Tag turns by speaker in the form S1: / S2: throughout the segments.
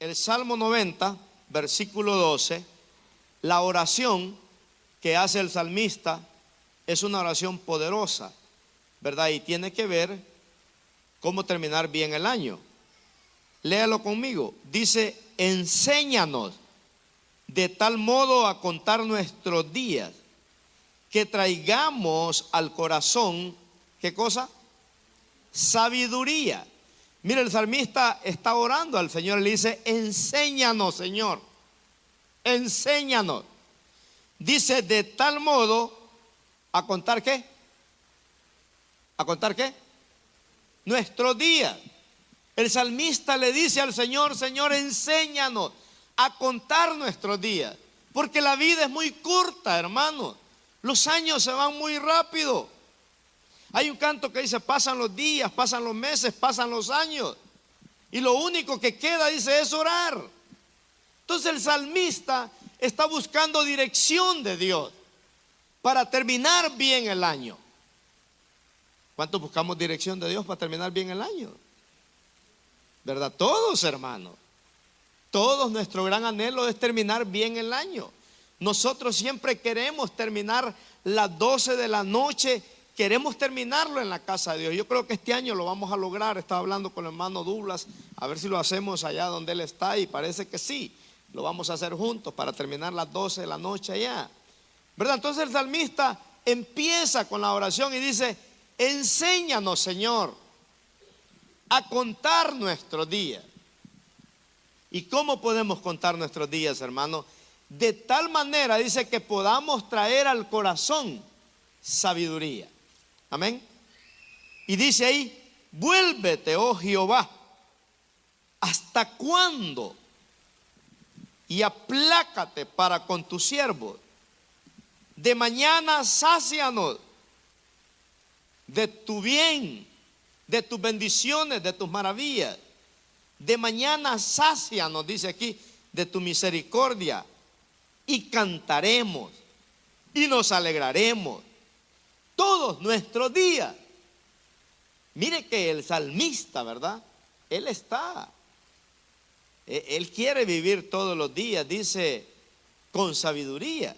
S1: el Salmo 90, versículo 12, la oración que hace el salmista es una oración poderosa, ¿verdad? Y tiene que ver cómo terminar bien el año. Léalo conmigo. Dice: enséñanos de tal modo a contar nuestros días, que traigamos al corazón, ¿qué cosa? Sabiduría. Mira, el salmista está orando al Señor y le dice: enséñanos, Señor, enséñanos. Dice: de tal modo a contar ¿qué? ¿A contar qué? Nuestros días. El salmista le dice al Señor: Señor, enséñanos a contar nuestros días, porque la vida es muy corta, hermano. Los años se van muy rápido. Hay un canto que dice: pasan los días, pasan los meses, pasan los años, y lo único que queda, dice, es orar. Entonces el salmista está buscando dirección de Dios para terminar bien el año. ¿Cuántos buscamos dirección de Dios para terminar bien el año? ¿Verdad? Todos, hermanos. Todos, nuestro gran anhelo es terminar bien el año. Nosotros siempre queremos terminar las 12 de la noche, queremos terminarlo en la casa de Dios. Yo creo que este año lo vamos a lograr. Estaba hablando con el hermano Douglas, a ver si lo hacemos allá donde él está, y parece que sí, lo vamos a hacer juntos para terminar las 12 de la noche allá, ¿verdad? Entonces el salmista empieza con la oración y dice: enséñanos, Señor, a contar nuestros días. ¿Y cómo podemos contar nuestros días, hermano? De tal manera, dice, que podamos traer al corazón sabiduría. Amén. Y dice ahí: vuélvete, oh Jehová, ¿hasta cuándo? Y aplácate para con tu siervo. De mañana sácianos de tu bien, de tus bendiciones, de tus maravillas. De mañana sácianos, dice aquí, de tu misericordia, y cantaremos y nos alegraremos todos nuestros días. Mire que el salmista, ¿verdad? Él quiere vivir todos los días, dice, con sabiduría.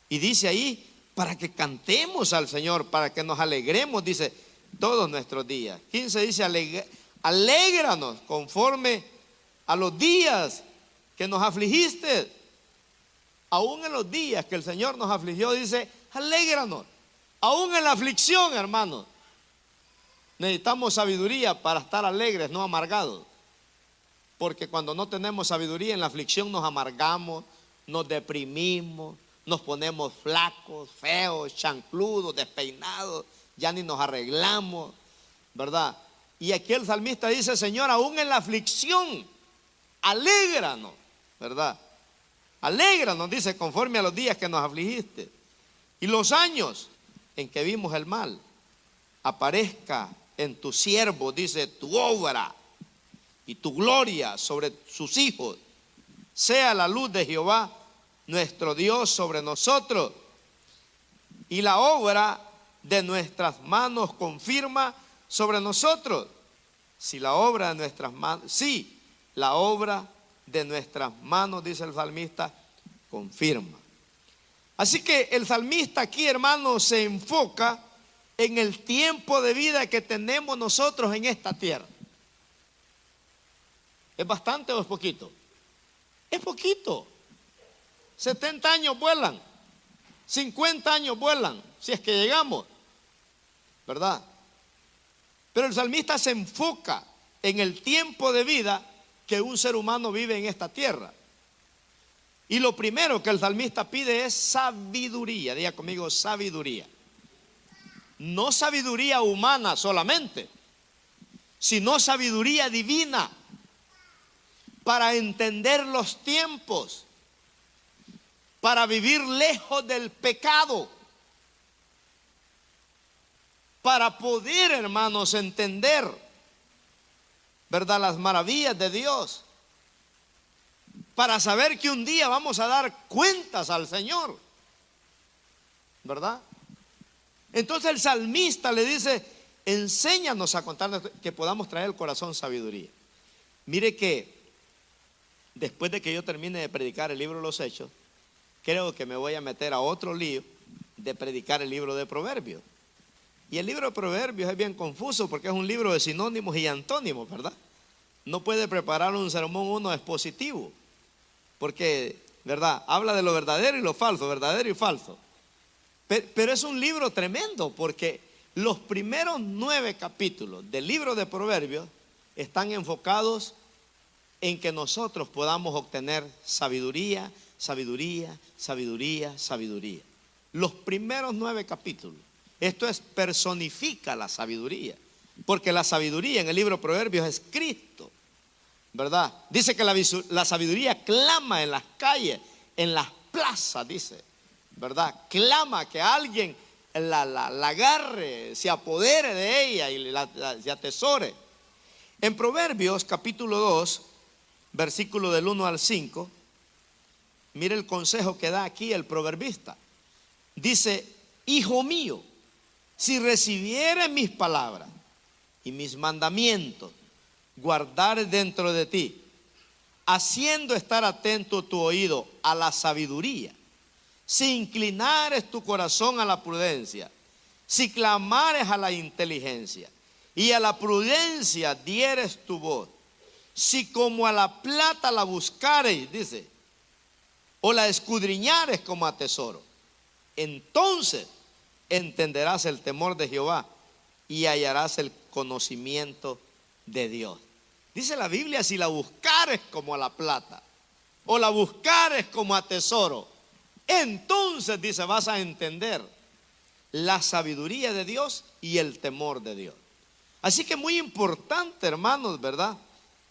S1: Y dice ahí: para que cantemos al Señor, para que nos alegremos, dice, todos nuestros días. 15 dice: alégranos conforme a los días que nos afligiste. Aún en los días que el Señor nos afligió, dice: alégranos. Aún en la aflicción, hermanos, necesitamos sabiduría para estar alegres, no amargados. Porque cuando no tenemos sabiduría, en la aflicción nos amargamos, nos deprimimos, nos ponemos flacos, feos, chancludos, despeinados, ya ni nos arreglamos, ¿verdad? Y aquí el salmista dice: Señor, aún en la aflicción, alégranos, ¿verdad? Alégranos, dice, conforme a los días que nos afligiste. Y los años en que vimos el mal, aparezca en tu siervo, dice, tu obra y tu gloria sobre sus hijos. Sea la luz de Jehová nuestro Dios sobre nosotros, y la obra de nuestras manos confirma sobre nosotros. Si la obra de nuestras manos, sí, la obra de nuestras manos, dice el salmista, confirma. Así que el salmista aquí, hermanos, se enfoca en el tiempo de vida que tenemos nosotros en esta tierra. ¿Es bastante o es poquito? Es poquito. 70 años vuelan, 50 años vuelan, si es que llegamos, ¿verdad? Pero el salmista se enfoca en el tiempo de vida que un ser humano vive en esta tierra. Y lo primero que el salmista pide es sabiduría. Diga conmigo: sabiduría. No sabiduría humana solamente, sino sabiduría divina, para entender los tiempos, para vivir lejos del pecado, para poder, hermanos, entender, ¿verdad?, las maravillas de Dios, para saber que un día vamos a dar cuentas al Señor, ¿verdad? Entonces el salmista le dice: enséñanos a contar, que podamos traer al corazón sabiduría. Mire que después de que yo termine de predicar el libro de los Hechos, creo que me voy a meter a otro lío de predicar el libro de Proverbios. Y el libro de Proverbios es bien confuso porque es un libro de sinónimos y antónimos, ¿verdad? No puede preparar un sermón uno expositivo, porque, ¿verdad? Habla de lo verdadero y lo falso, verdadero y falso. Pero es un libro tremendo porque los primeros 9 capítulos del libro de Proverbios están enfocados en que nosotros podamos obtener sabiduría, sabiduría, sabiduría, sabiduría. Los primeros 9 capítulos. Esto personifica la sabiduría, porque la sabiduría en el libro de Proverbios es Cristo, ¿verdad? Dice que la sabiduría clama en las calles, en las plazas, dice, ¿verdad? Clama que alguien la agarre, se apodere de ella y se atesore. En Proverbios capítulo 2, versículo del 1 al 5, mire el consejo que da aquí el proverbista. Dice: hijo mío, si recibieres mis palabras y mis mandamientos, guardar dentro de ti, haciendo estar atento tu oído a la sabiduría, si inclinares tu corazón a la prudencia, si clamares a la inteligencia y a la prudencia dieres tu voz, si como a la plata la buscares, dice, o la escudriñares como a tesoro, entonces entenderás el temor de Jehová y hallarás el conocimiento de Dios. Dice la Biblia: si la buscares como a la plata o la buscares como a tesoro, entonces, dice, vas a entender la sabiduría de Dios y el temor de Dios. Así que muy importante, hermanos, ¿verdad?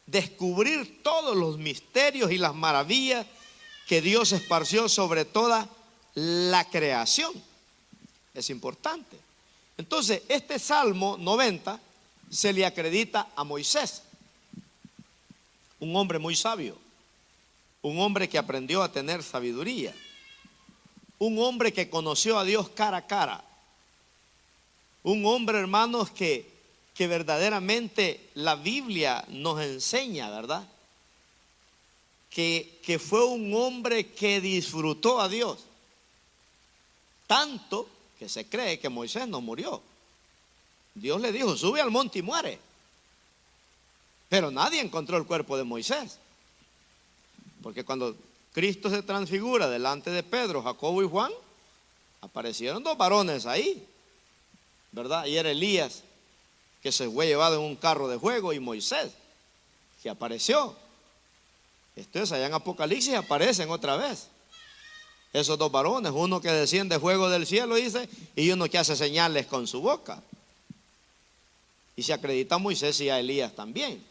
S1: Descubrir todos los misterios y las maravillas que Dios esparció sobre toda la creación. Es importante. Entonces, este Salmo 90 se le acredita a Moisés, un hombre muy sabio, un hombre que aprendió a tener sabiduría, un hombre que conoció a Dios cara a cara, un hombre, hermanos, que verdaderamente la Biblia nos enseña, ¿verdad? Que fue un hombre que disfrutó a Dios, tanto que se cree que Moisés no murió. Dios le dijo: sube al monte y muere. Pero nadie encontró el cuerpo de Moisés, porque cuando Cristo se transfigura delante de Pedro, Jacobo y Juan, aparecieron 2 varones ahí, ¿verdad? Y era Elías, que se fue llevado en un carro de fuego, y Moisés, que apareció. Entonces allá en Apocalipsis aparecen otra vez esos 2 varones, uno que desciende fuego del cielo, dice, y uno que hace señales con su boca. Y se acredita a Moisés y a Elías también.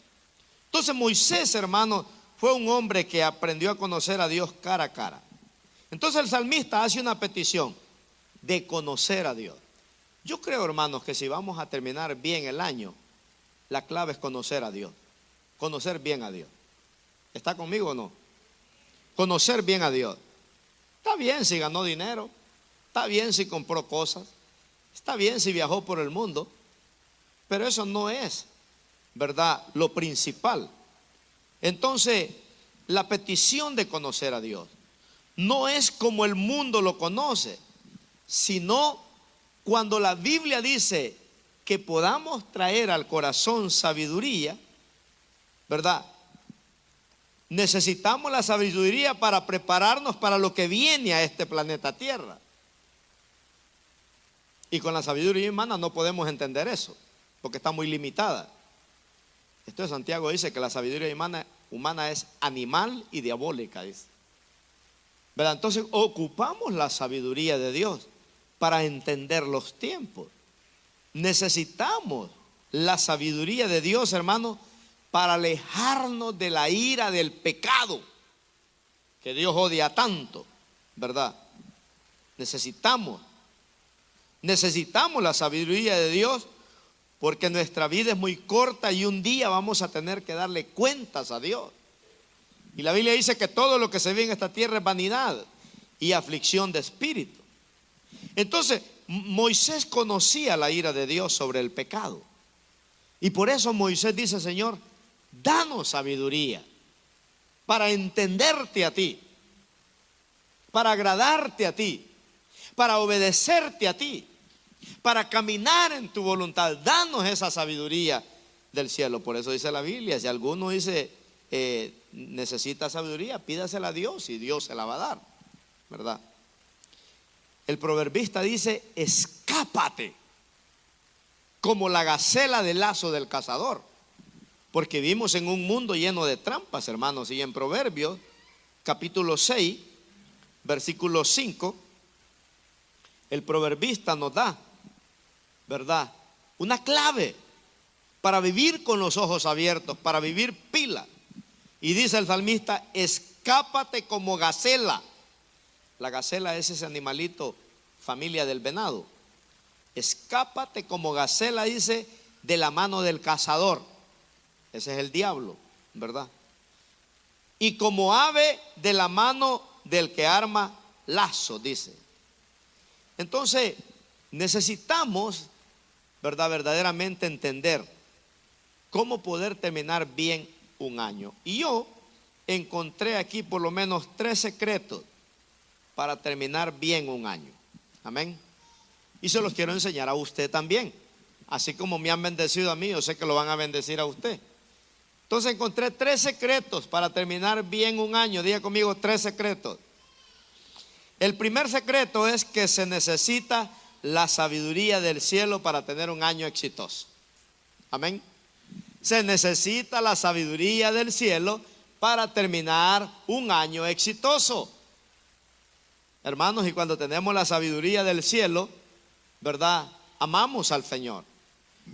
S1: Entonces Moisés, hermano, fue un hombre que aprendió a conocer a Dios cara a cara. Entonces el salmista hace una petición de conocer a Dios. Yo creo, hermanos, que si vamos a terminar bien el año, la clave es conocer a Dios, conocer bien a Dios. ¿Está conmigo o no? Conocer bien a Dios. Está bien si ganó dinero, está bien si compró cosas, está bien si viajó por el mundo, pero eso no es, ¿verdad?, lo principal. Entonces, la petición de conocer a Dios no es como el mundo lo conoce, sino cuando la Biblia dice que podamos traer al corazón sabiduría, ¿verdad? Necesitamos la sabiduría para prepararnos para lo que viene a este planeta Tierra. Y con la sabiduría humana no podemos entender eso, porque está muy limitada. Entonces Santiago dice que la sabiduría humana es animal y diabólica, dice. ¿Verdad? Entonces ocupamos la sabiduría de Dios para entender los tiempos. Necesitamos la sabiduría de Dios, hermano, para alejarnos de la ira del pecado que Dios odia tanto, ¿verdad? Necesitamos la sabiduría de Dios, porque nuestra vida es muy corta y un día vamos a tener que darle cuentas a Dios. Y la Biblia dice que todo lo que se ve en esta tierra es vanidad y aflicción de espíritu. Entonces, Moisés conocía la ira de Dios sobre el pecado. Y por eso Moisés dice: Señor, danos sabiduría. para entenderte a ti, para agradarte a ti, para obedecerte a ti, para caminar en tu voluntad. Danos esa sabiduría del cielo. Por eso dice la Biblia, si alguno dice necesita sabiduría, pídasela a Dios y Dios se la va a dar, ¿verdad? El proverbista dice: escápate como la gacela del lazo del cazador, porque vivimos en un mundo lleno de trampas, hermanos. Y en Proverbios capítulo 6 versículo 5, el proverbista nos da, ¿verdad?, una clave para vivir con los ojos abiertos, para vivir pila. Y dice el salmista: escápate como gacela. La gacela es ese animalito, familia del venado. Escápate como gacela, dice, de la mano del cazador. Ese es el diablo, ¿verdad? Y como ave de la mano del que arma lazo, dice. Entonces necesitamos, ¿verdad?, verdaderamente entender cómo poder terminar bien un año. Y yo encontré aquí por lo menos 3 secretos para terminar bien un año. Amén. Y se los quiero enseñar a usted también. Así como me han bendecido a mí, yo sé que lo van a bendecir a usted. Entonces encontré 3 secretos para terminar bien un año. Diga conmigo: 3 secretos. El primer secreto es que se necesita la sabiduría del cielo para tener un año exitoso. Amén. Se necesita la sabiduría del cielo para terminar un año exitoso. Hermanos, y cuando tenemos la sabiduría del cielo, ¿verdad?, amamos al Señor.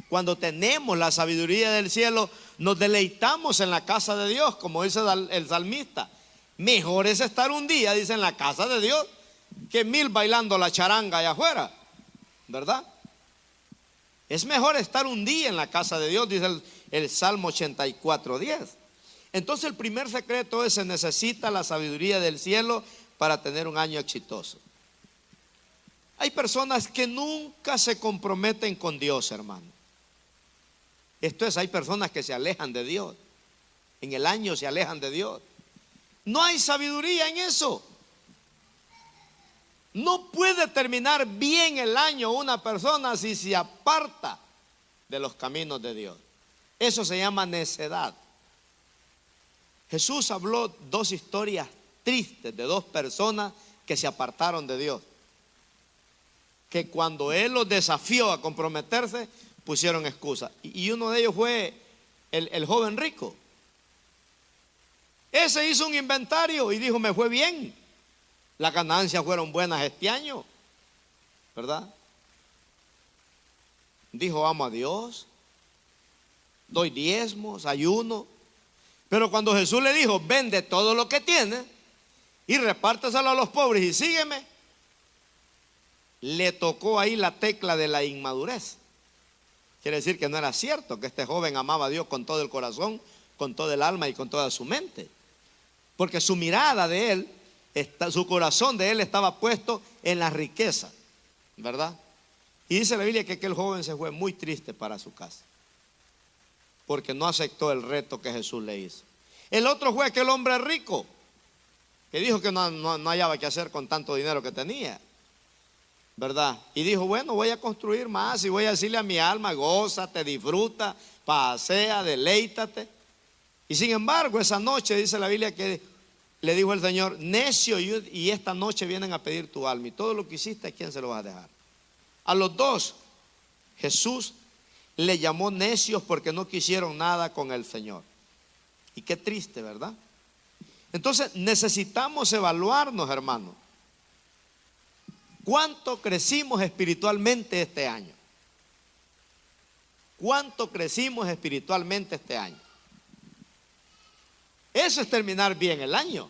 S1: Cuando tenemos la sabiduría del cielo, nos deleitamos en la casa de Dios, como dice el salmista. Mejor es estar un día, dice, en la casa de Dios, que 1000 bailando la charanga allá afuera, ¿verdad? Es mejor estar un día en la casa de Dios, dice el Salmo 84:10. Entonces el primer secreto es: se necesita la sabiduría del cielo para tener un año exitoso. Hay personas que nunca se comprometen con Dios, hermano. Esto es, hay personas que se alejan de Dios. En el año se alejan de Dios. No hay sabiduría en eso. No puede terminar bien el año una persona si se aparta de los caminos de Dios. Eso se llama necedad. Jesús habló 2 historias tristes de 2 personas que se apartaron de Dios, que cuando Él los desafió a comprometerse, pusieron excusa. Y uno de ellos fue el joven rico. Ese hizo un inventario y dijo: me fue bien, las ganancias fueron buenas este año, ¿verdad? Dijo: amo a Dios, doy diezmos, ayuno. Pero cuando Jesús le dijo: vende todo lo que tienes y repártaselo a los pobres y sígueme, le tocó ahí la tecla de la inmadurez. Quiere decir que no era cierto que este joven amaba a Dios con todo el corazón, con todo el alma y con toda su mente, porque su mirada de él, su corazón de él estaba puesto en la riqueza, ¿verdad? Y dice la Biblia que aquel joven se fue muy triste para su casa, porque no aceptó el reto que Jesús le hizo. El otro fue aquel hombre rico que dijo que no hallaba qué hacer con tanto dinero que tenía, ¿verdad? Y dijo: bueno, voy a construir más y voy a decirle a mi alma: gózate, disfruta, pasea, deleítate. Y sin embargo, esa noche dice la Biblia que le dijo el Señor: necio, y esta noche vienen a pedir tu alma, y todo lo que hiciste, ¿a quién se lo vas a dejar? A los 2 Jesús le llamó necios porque no quisieron nada con el Señor. Y qué triste, ¿verdad? Entonces necesitamos evaluarnos, hermanos. ¿Cuánto crecimos espiritualmente este año? ¿Cuánto crecimos espiritualmente este año? Eso es terminar bien el año.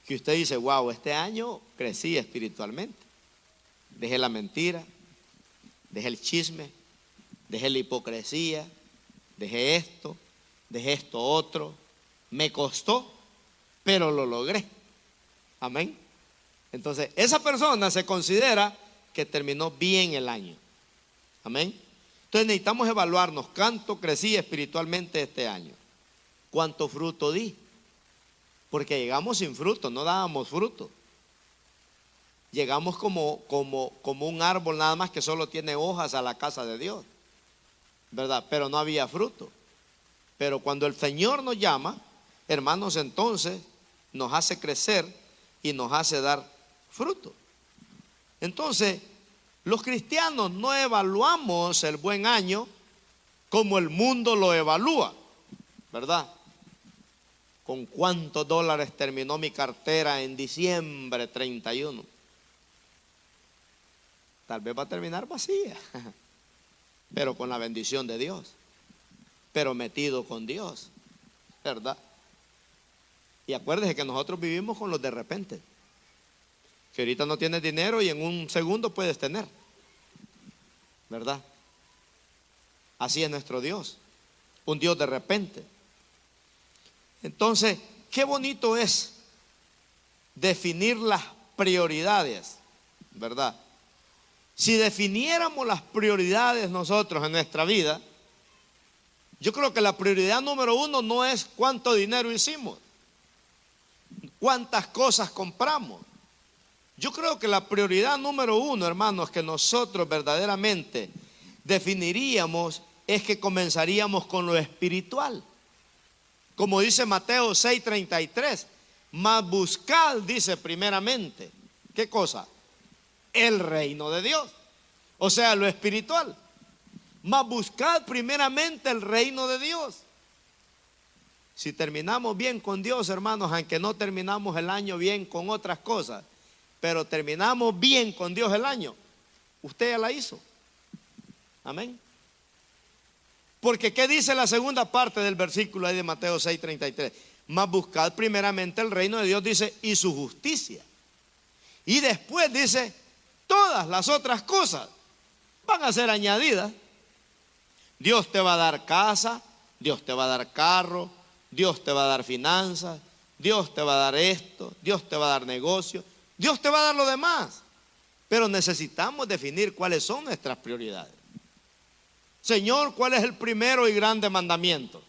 S1: Que usted dice: wow, este año crecí espiritualmente. Dejé la mentira, dejé el chisme, dejé la hipocresía, dejé esto otro. Me costó, pero lo logré. Amén. Entonces esa persona se considera que terminó bien el año. Amén. Entonces necesitamos evaluarnos: ¿cuánto crecí espiritualmente este año? ¿Cuánto fruto di? Porque llegamos sin fruto, no dábamos fruto. Llegamos como un árbol nada más que solo tiene hojas a la casa de Dios, ¿verdad? Pero no había fruto. Pero cuando el Señor nos llama, hermanos, entonces nos hace crecer y nos hace dar fruto. Entonces, los cristianos no evaluamos el buen año como el mundo lo evalúa, ¿verdad? ¿Con cuántos dólares terminó mi cartera en diciembre 31? Tal vez va a terminar vacía, pero con la bendición de Dios, pero metido con Dios, ¿verdad? Y acuérdese que nosotros vivimos con los de repente, que ahorita no tienes dinero y en un segundo puedes tener, ¿verdad? Así es nuestro Dios, un Dios de repente. Entonces, qué bonito es definir las prioridades, ¿verdad? Si definiéramos las prioridades nosotros en nuestra vida, yo creo que la prioridad número uno no es cuánto dinero hicimos, cuántas cosas compramos. Yo creo que la prioridad número uno, hermanos, que nosotros verdaderamente definiríamos es que comenzaríamos con lo espiritual. Como dice Mateo 6:33, mas buscad, dice primeramente, ¿qué cosa? El reino de Dios, o sea, lo espiritual. Mas buscad primeramente el reino de Dios. Si terminamos bien con Dios, hermanos, aunque no terminamos el año bien con otras cosas, pero terminamos bien con Dios el año, usted ya la hizo. Amén. Porque ¿qué dice la segunda parte del versículo ahí de Mateo 6:33? Mas buscad primeramente el reino de Dios, dice, y su justicia. Y después dice, todas las otras cosas van a ser añadidas. Dios te va a dar casa, Dios te va a dar carro, Dios te va a dar finanzas, Dios te va a dar esto, Dios te va a dar negocio, Dios te va a dar lo demás. Pero necesitamos definir cuáles son nuestras prioridades. Señor, ¿cuál es el primero y grande mandamiento?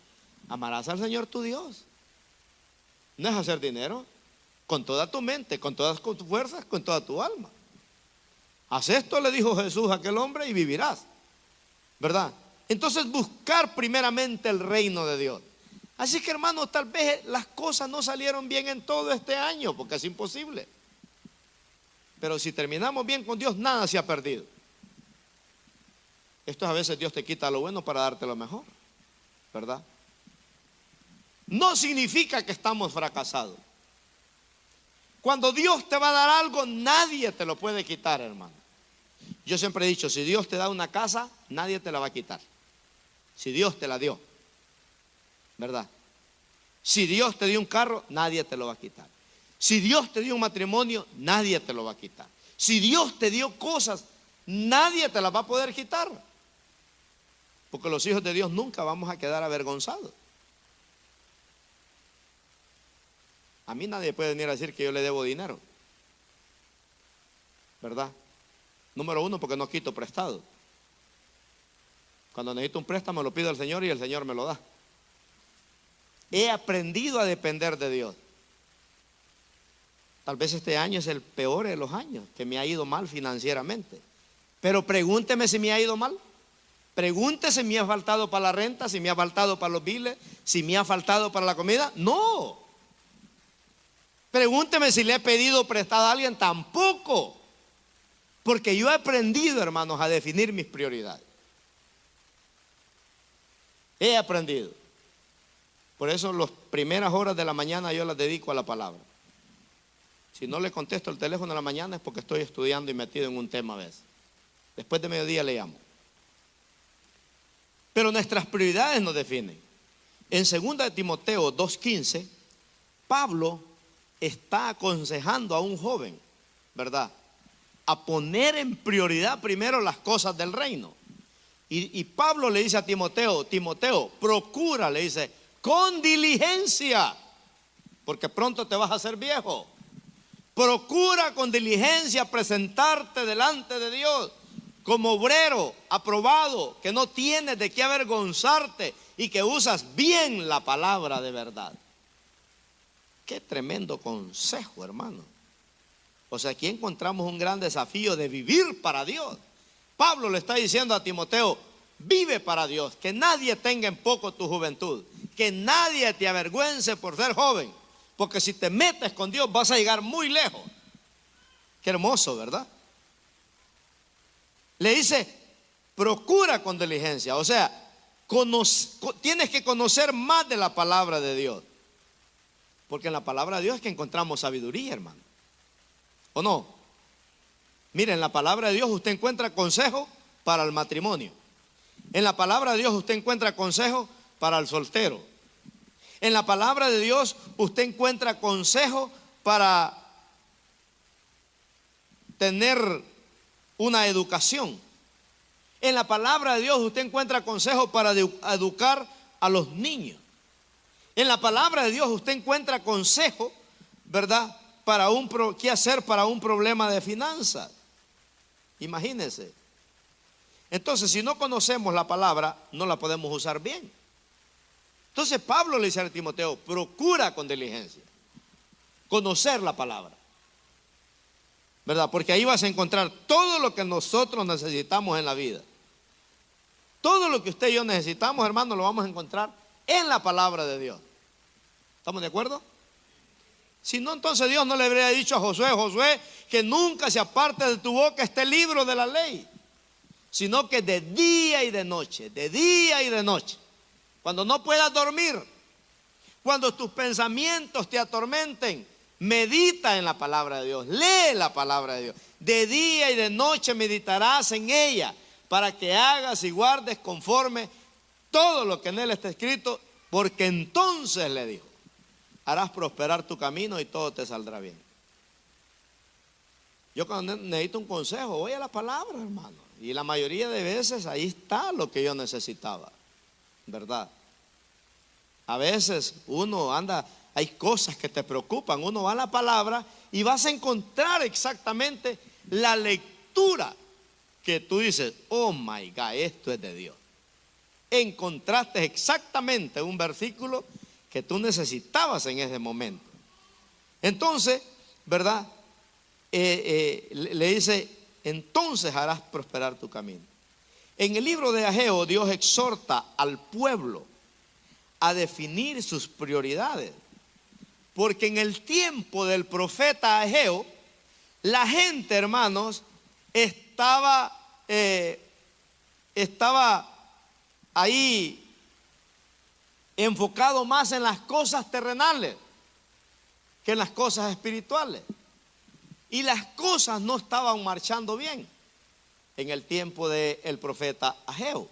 S1: Amarás al Señor tu Dios. No es hacer dinero, con toda tu mente, con todas tus fuerzas, con toda tu alma. Haz esto, le dijo Jesús a aquel hombre, y vivirás, ¿verdad? Entonces buscar primeramente el reino de Dios. Así que, hermanos, tal vez las cosas no salieron bien en todo este año, porque es imposible. Pero si terminamos bien con Dios, nada se ha perdido. Esto a veces Dios te quita lo bueno para darte lo mejor, ¿verdad? No significa que estamos fracasados. Cuando Dios te va a dar algo, nadie te lo puede quitar, hermano. Yo siempre he dicho, si Dios te da una casa, nadie te la va a quitar. Si Dios te la dio, ¿verdad? Si Dios te dio un carro, nadie te lo va a quitar. Si Dios te dio un matrimonio, nadie te lo va a quitar. Si Dios te dio cosas, nadie te las va a poder quitar. Porque los hijos de Dios nunca vamos a quedar avergonzados. A mí nadie puede venir a decir que yo le debo dinero, ¿verdad? Número uno, porque no quito prestado. Cuando necesito un préstamo lo pido al Señor y el Señor me lo da. He aprendido a depender de Dios. Tal vez este año es el peor de los años que me ha ido mal financieramente. Pero pregúnteme si me ha ido mal. Pregúntese si me ha faltado para la renta, si me ha faltado para los biles, si me ha faltado para la comida. No. Pregúnteme si le he pedido prestado a alguien. Tampoco. Porque yo he aprendido, hermanos, a definir mis prioridades. He aprendido. Por eso las primeras horas de la mañana yo las dedico a la palabra. Si no le contesto el teléfono en la mañana es porque estoy estudiando y metido en un tema a veces. Después de mediodía le llamo. Pero nuestras prioridades nos definen. En 2 Timoteo 2:15, Pablo está aconsejando a un joven, ¿verdad?, a poner en prioridad primero las cosas del reino. Y Pablo le dice a Timoteo, Timoteo, procura, le dice, con diligencia, porque pronto te vas a hacer viejo. Procura con diligencia presentarte delante de Dios como obrero aprobado, que no tienes de qué avergonzarte y que usas bien la palabra de verdad. Qué tremendo consejo, hermano. O sea, aquí encontramos un gran desafío de vivir para Dios. Pablo le está diciendo a Timoteo: vive para Dios, que nadie tenga en poco tu juventud, que nadie te avergüence por ser joven, porque si te metes con Dios vas a llegar muy lejos. Qué hermoso, ¿verdad? Le dice: procura con diligencia. O sea, tienes que conocer más de la palabra de Dios, porque en la palabra de Dios es que encontramos sabiduría, hermano. ¿O no? Miren, en la palabra de Dios usted encuentra consejo para el matrimonio. En la palabra de Dios usted encuentra consejo para el soltero. En la palabra de Dios usted encuentra consejo para tener una educación. En la palabra de Dios usted encuentra consejo para educar a los niños. En la palabra de Dios usted encuentra consejo, ¿verdad?, para qué hacer para un problema de finanzas. Imagínense. Entonces, si no conocemos la palabra, no la podemos usar bien. Entonces Pablo le dice a Timoteo: procura con diligencia conocer la palabra, ¿verdad? Porque ahí vas a encontrar todo lo que nosotros necesitamos en la vida. Todo lo que usted y yo necesitamos, hermano, lo vamos a encontrar en la palabra de Dios. ¿Estamos de acuerdo? Si no, entonces Dios no le habría dicho a Josué: Josué, que nunca se aparte de tu boca este libro de la ley, sino que de día y de noche, cuando no puedas dormir, cuando tus pensamientos te atormenten, medita en la palabra de Dios, lee la palabra de Dios. De día y de noche meditarás en ella, para que hagas y guardes conforme todo lo que en él está escrito, porque entonces, le dijo, harás prosperar tu camino y todo te saldrá bien. Yo cuando necesito un consejo voy a la palabra, hermano, y la mayoría de veces ahí está lo que yo necesitaba, ¿verdad? A veces uno anda, hay cosas que te preocupan, uno va a la palabra y vas a encontrar exactamente la lectura que tú dices: oh my God, esto es de Dios. Encontraste exactamente un versículo que tú necesitabas en ese momento. Entonces, ¿verdad? Le dice: entonces harás prosperar tu camino. En el libro de Ageo, Dios exhorta al pueblo a definir sus prioridades, porque en el tiempo del profeta Ageo, la gente, hermanos, estaba ahí enfocado más en las cosas terrenales que en las cosas espirituales, y las cosas no estaban marchando bien en el tiempo del profeta Ageo.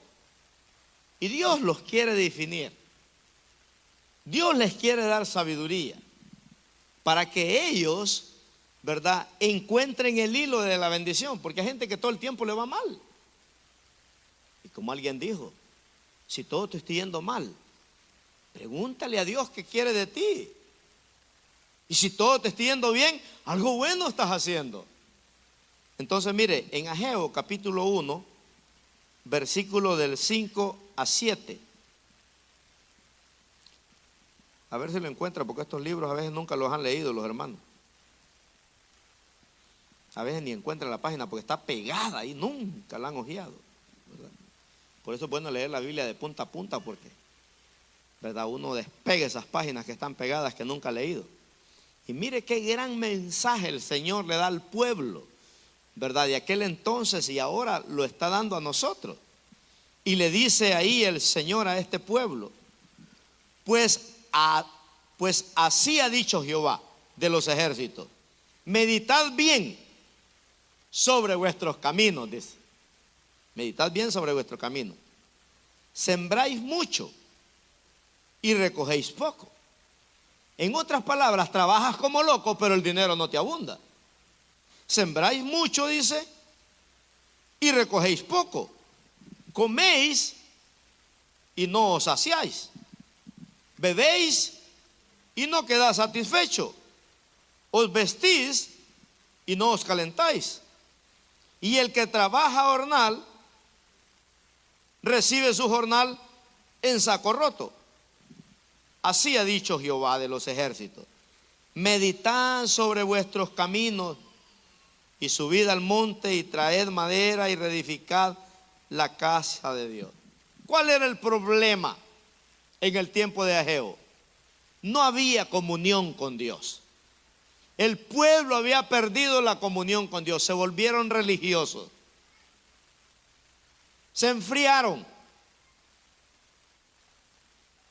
S1: Y Dios los quiere definir, Dios les quiere dar sabiduría para que ellos, ¿verdad?, encuentren el hilo de la bendición, porque hay gente que todo el tiempo le va mal. Y como alguien dijo: si todo te está yendo mal, pregúntale a Dios qué quiere de ti. Y si todo te está yendo bien, algo bueno estás haciendo. Entonces, mire, en Ageo capítulo 1, versículo del 5 a 7. A ver si lo encuentra, porque estos libros a veces nunca los han leído los hermanos. A veces ni encuentran la página porque está pegada ahí, nunca la han hojeado, ¿verdad? Por eso es bueno leer la Biblia de punta a punta, porque, ¿verdad?, uno despega esas páginas que están pegadas que nunca ha leído. Y mire qué gran mensaje el Señor le da al pueblo, ¿verdad?, de aquel entonces, y ahora lo está dando a nosotros. Y le dice ahí el Señor a este pueblo: pues así ha dicho Jehová de los ejércitos, meditad bien sobre vuestros caminos, dice. Meditad bien sobre vuestro camino. Sembráis mucho y recogéis poco. En otras palabras, trabajas como loco, pero el dinero no te abunda. Sembráis mucho, dice, y recogéis poco. Coméis y no os saciáis. Bebéis y no quedáis satisfecho. Os vestís y no os calentáis. Y el que trabaja jornal recibe su jornal en saco roto. Así ha dicho Jehová de los ejércitos: meditad sobre vuestros caminos y subid al monte y traed madera y reedificad la casa de Dios. ¿Cuál era el problema en el tiempo de Ageo? No había comunión con Dios. El pueblo había perdido la comunión con Dios, se volvieron religiosos, se enfriaron,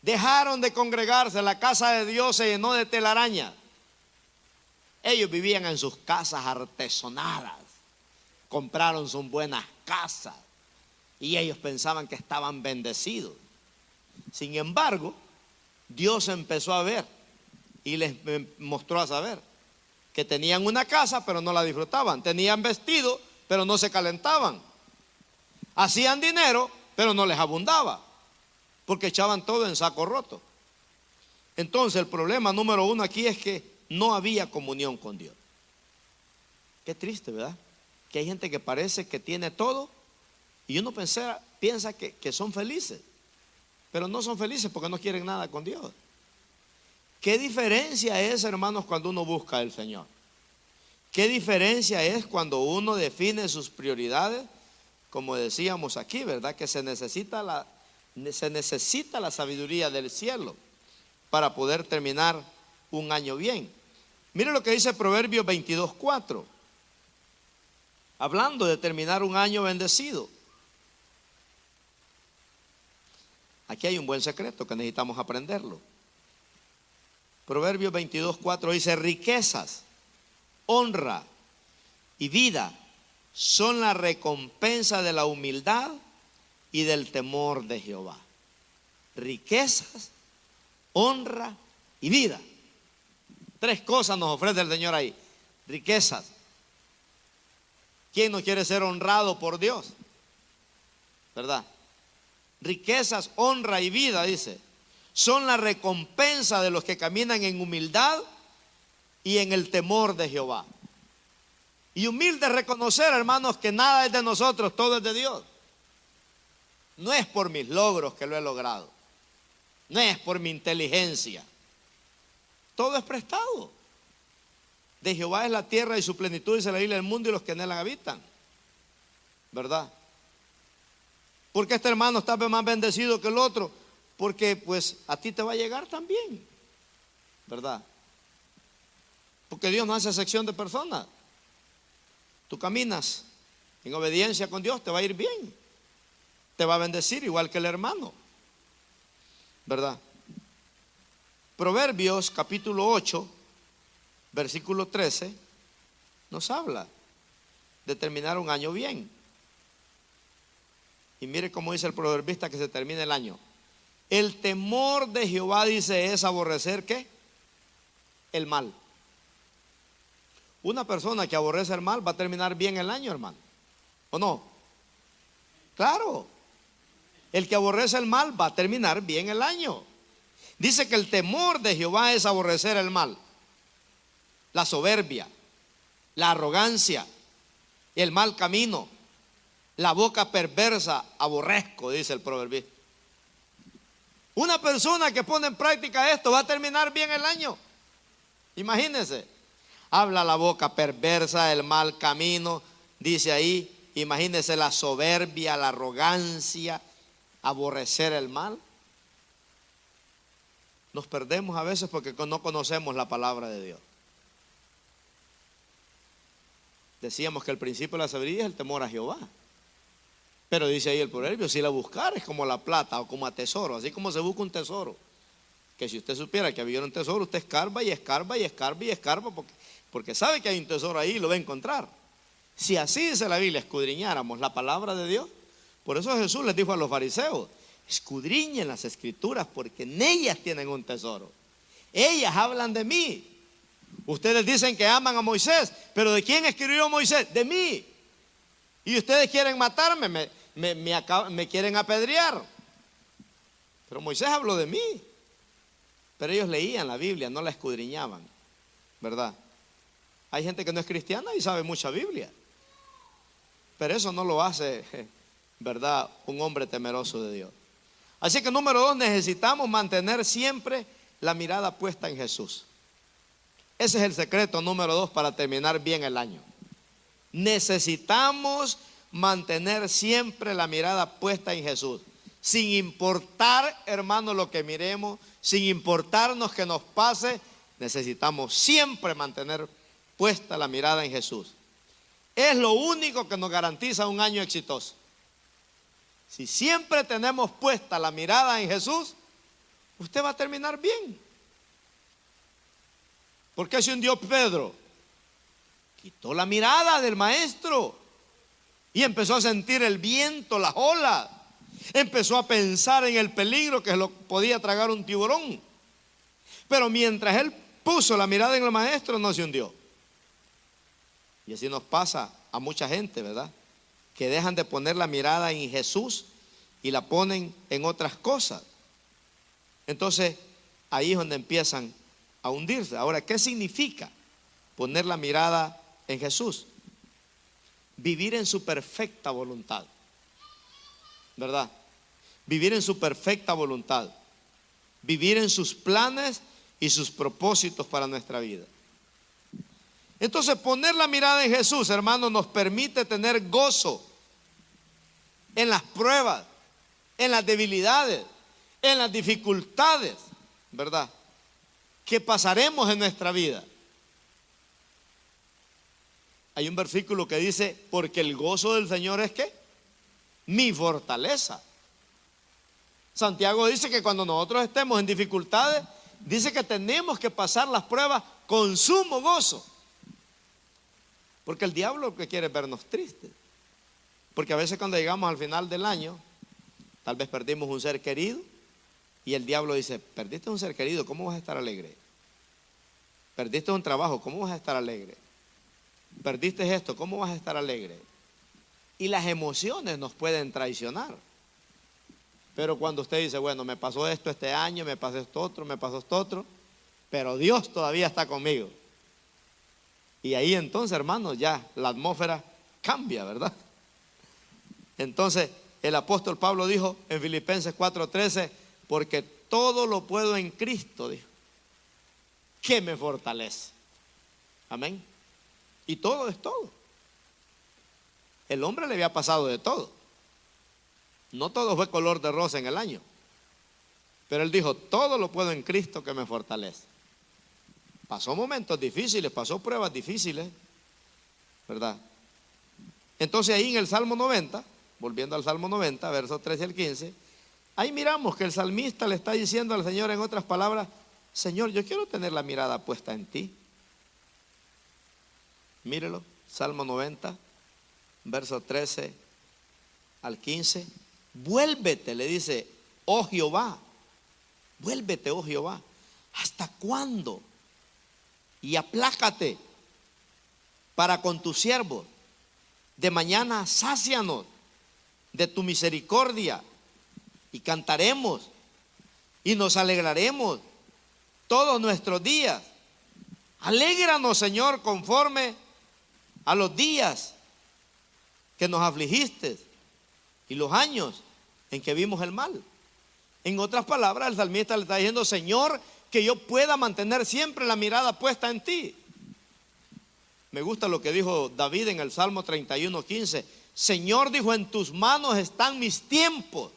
S1: dejaron de congregarse, la casa de Dios se llenó de telaraña. Ellos vivían en sus casas artesonadas, compraron sus buenas casas y ellos pensaban que estaban bendecidos. Sin embargo, Dios empezó a ver y les mostró a saber que tenían una casa pero no la disfrutaban, tenían vestido pero no se calentaban, hacían dinero pero no les abundaba, porque echaban todo en saco roto. Entonces el problema número uno aquí es que no había comunión con Dios. Qué triste, ¿verdad? Que hay gente que parece que tiene todo y uno piensa que son felices, pero no son felices porque no quieren nada con Dios. ¿Qué diferencia es, hermanos, cuando uno busca al Señor? ¿Qué diferencia es cuando uno define sus prioridades? Como decíamos aquí, ¿verdad? Que se necesita la sabiduría del cielo para poder terminar un año bien. Mire lo que dice Proverbios 22:4, hablando de terminar un año bendecido. Aquí hay un buen secreto que necesitamos aprenderlo. Proverbios 22:4 dice: riquezas, honra y vida son la recompensa de la humildad y del temor de Jehová. Riquezas, honra y vida. Tres cosas nos ofrece el Señor ahí. Riquezas. ¿Quién no quiere ser honrado por Dios? ¿Verdad? Riquezas, honra y vida, dice, son la recompensa de los que caminan en humildad y en el temor de Jehová. Y humilde es reconocer, hermanos, que nada es de nosotros, todo es de Dios. No es por mis logros que lo he logrado, no es por mi inteligencia, todo es prestado. De Jehová es la tierra y su plenitud, dice la Biblia, el mundo y los que en él habitan, ¿verdad? Porque este hermano está más bendecido que el otro, porque pues a ti te va a llegar también, ¿verdad? Porque Dios no hace excepción de personas. Tú caminas en obediencia con Dios, te va a ir bien, te va a bendecir igual que el hermano, ¿verdad? Proverbios capítulo 8 versículo 13 nos habla de terminar un año bien. Y mire cómo dice el proverbista que se termina el año. El temor de Jehová, dice, es aborrecer ¿qué? El mal. Una persona que aborrece el mal va a terminar bien el año, hermano, ¿o no? Claro. El que aborrece el mal va a terminar bien el año. Dice que el temor de Jehová es aborrecer el mal, la soberbia, la arrogancia, el mal camino, la boca perversa, aborrezco, dice el proverbista. Una persona que pone en práctica esto va a terminar bien el año. Imagínense, habla la boca perversa, el mal camino, dice ahí. Imagínense la soberbia, la arrogancia, aborrecer el mal. Nos perdemos a veces porque no conocemos la palabra de Dios. Decíamos que el principio de la sabiduría es el temor a Jehová. Pero dice ahí el proverbio, si la buscar es como la plata o como a tesoro, así como se busca un tesoro. Que si usted supiera que había un tesoro, usted escarba y escarba y escarba y escarba porque sabe que hay un tesoro ahí y lo va a encontrar. Si así dice la Biblia, escudriñáramos la palabra de Dios. Por eso Jesús les dijo a los fariseos: escudriñen las escrituras porque en ellas tienen un tesoro. Ellas hablan de mí. Ustedes dicen que aman a Moisés, pero ¿de quién escribió Moisés? De mí. Y ustedes quieren matarme, me quieren apedrear. Pero Moisés habló de mí. Pero ellos leían la Biblia, no la escudriñaban, ¿verdad? Hay gente que no es cristiana y sabe mucha Biblia, pero eso no lo hace, ¿verdad?, un hombre temeroso de Dios. Así que número 2, necesitamos mantener siempre la mirada puesta en Jesús. Ese es el secreto número 2 para terminar bien el año. Necesitamos mantener siempre la mirada puesta en Jesús. Sin importar, hermano, lo que miremos, sin importarnos que nos pase, necesitamos siempre mantener puesta la mirada en Jesús. Es lo único que nos garantiza un año exitoso. Si siempre tenemos puesta la mirada en Jesús, usted va a terminar bien. ¿Por qué se hundió Pedro? Quitó la mirada del maestro y empezó a sentir el viento, las olas. Empezó a pensar en el peligro que lo podía tragar un tiburón. Pero mientras él puso la mirada en el maestro, no se hundió. Y así nos pasa a mucha gente, ¿verdad? Que dejan de poner la mirada en Jesús y la ponen en otras cosas. Entonces, ahí es donde empiezan a hundirse. Ahora, ¿qué significa poner la mirada en Jesús? Vivir en su perfecta voluntad, ¿verdad? Vivir en su perfecta voluntad. Vivir en sus planes y sus propósitos para nuestra vida. Entonces, poner la mirada en Jesús, hermano, nos permite tener gozo en las pruebas, en las debilidades, en las dificultades, ¿verdad?, que pasaremos en nuestra vida. Hay un versículo que dice, porque el gozo del Señor es ¿qué? Mi fortaleza. Santiago dice que cuando nosotros estemos en dificultades, dice que tenemos que pasar las pruebas con sumo gozo. Porque el diablo lo que quiere es vernos tristes. Porque a veces cuando llegamos al final del año, tal vez perdimos un ser querido y el diablo dice, perdiste un ser querido, ¿cómo vas a estar alegre? Perdiste un trabajo, ¿cómo vas a estar alegre? Perdiste esto, ¿cómo vas a estar alegre? Y las emociones nos pueden traicionar. Pero cuando usted dice, bueno, me pasó esto este año, me pasó esto otro, pero Dios todavía está conmigo. Y ahí entonces, hermanos, ya la atmósfera cambia, ¿verdad? Entonces, el apóstol Pablo dijo en Filipenses 4:13, porque todo lo puedo en Cristo, dijo, que me fortalece. Amén. Y todo es todo. El hombre le había pasado de todo. No todo fue color de rosa en el año. Pero él dijo, todo lo puedo en Cristo que me fortalece. Pasó momentos difíciles, pasó pruebas difíciles, ¿verdad? Entonces ahí en el Salmo 90, volviendo al Salmo 90, versos 13 al 15, ahí miramos que el salmista le está diciendo al Señor en otras palabras, Señor, yo quiero tener la mirada puesta en ti. Mírelo, Salmo 90, verso 13 al 15. Vuélvete, le dice, oh Jehová, vuélvete, oh Jehová. ¿Hasta cuándo? Y aplácate para con tu siervo. De mañana sácianos de tu misericordia y cantaremos y nos alegraremos todos nuestros días. Alégranos, Señor, conforme a los días que nos afligiste y los años en que vimos el mal. En otras palabras, el salmista le está diciendo, Señor, que yo pueda mantener siempre la mirada puesta en ti. Me gusta lo que dijo David en el Salmo 31:15. Señor, dijo, en tus manos están mis tiempos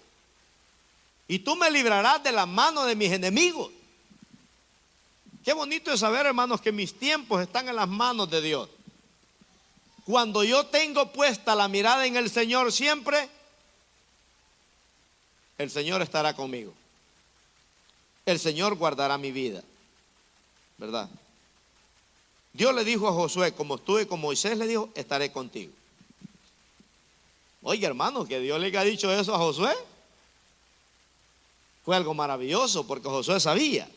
S1: y tú me librarás de la mano de mis enemigos. Qué bonito es saber, hermanos, que mis tiempos están en las manos de Dios. Cuando yo tengo puesta la mirada en el Señor siempre, el Señor estará conmigo. El Señor guardará mi vida, ¿verdad? Dios le dijo a Josué, como estuve con Moisés, le dijo, estaré contigo. Oiga, hermano, que Dios le haya dicho eso a Josué, fue algo maravilloso, porque Josué sabía